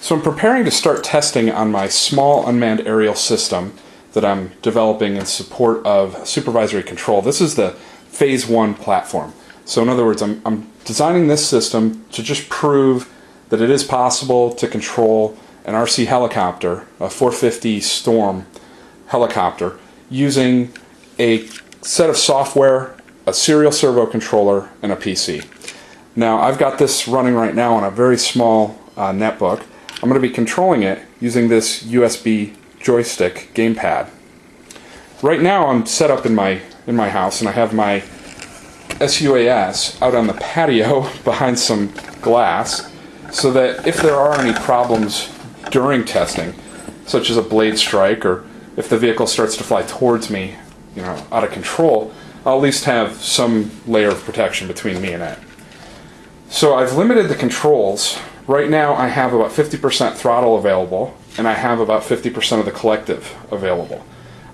So I'm preparing to start testing on my small unmanned aerial system that I'm developing in support of supervisory control. This is the Phase 1 platform. So in other words, I'm designing this system to just prove that it is possible to control an RC helicopter, a 450 Storm helicopter, using a set of software, a serial servo controller, and a PC. Now I've got this running right now on a very small netbook. I'm going to be controlling it using this USB joystick gamepad. Right now I'm set up in my house, and I have my sUAS out on the patio behind some glass, so that if there are any problems during testing, such as a blade strike, or if the vehicle starts to fly towards me, out of control, I'll at least have some layer of protection between me and it. So I've limited the controls. Right now I have about 50% throttle available, and I have about 50% of the collective available.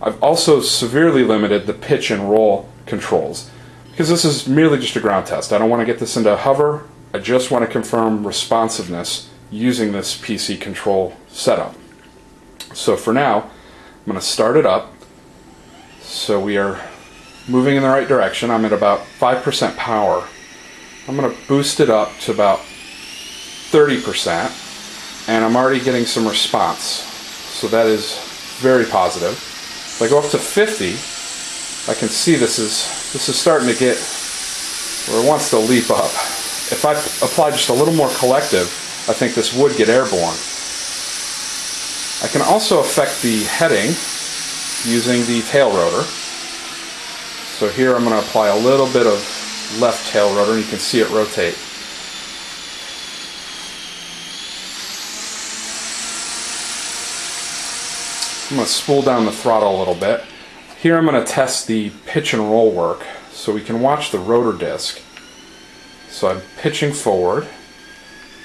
I've also severely limited the pitch and roll controls, because this is merely just a ground test. I don't want to get this into hover. I just want to confirm responsiveness using this PC control setup. So for now, I'm going to start it up. So we are moving in the right direction. I'm at about 5% power. I'm going to boost it up to about 30%, and I'm already getting some response. So that is very positive. If I go up to 50, I can see this is starting to get where it wants to leap up. If I apply just a little more collective, I think this would get airborne. I can also affect the heading using the tail rotor. So here I'm going to apply a little bit of left tail rotor, and you can see it rotate. I'm going to spool down the throttle a little bit. Here I'm going to test the pitch and roll work, so we can watch the rotor disc. So I'm pitching forward,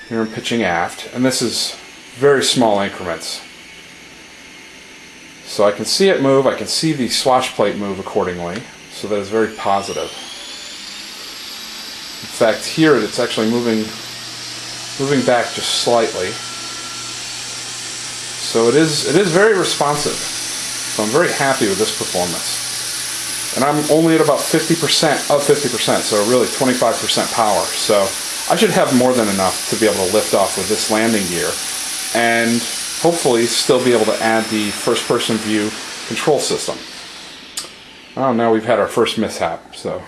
here I'm pitching aft, and this is very small increments. So I can see it move, I can see the swash plate move accordingly, so that is very positive. In fact, here it's actually moving back just slightly. So it is very responsive. So I'm very happy with this performance. And I'm only at about 50% of 50%, so really 25% power. So I should have more than enough to be able to lift off with this landing gear, and hopefully still be able to add the first-person view control system. Oh, now we've had our first mishap, so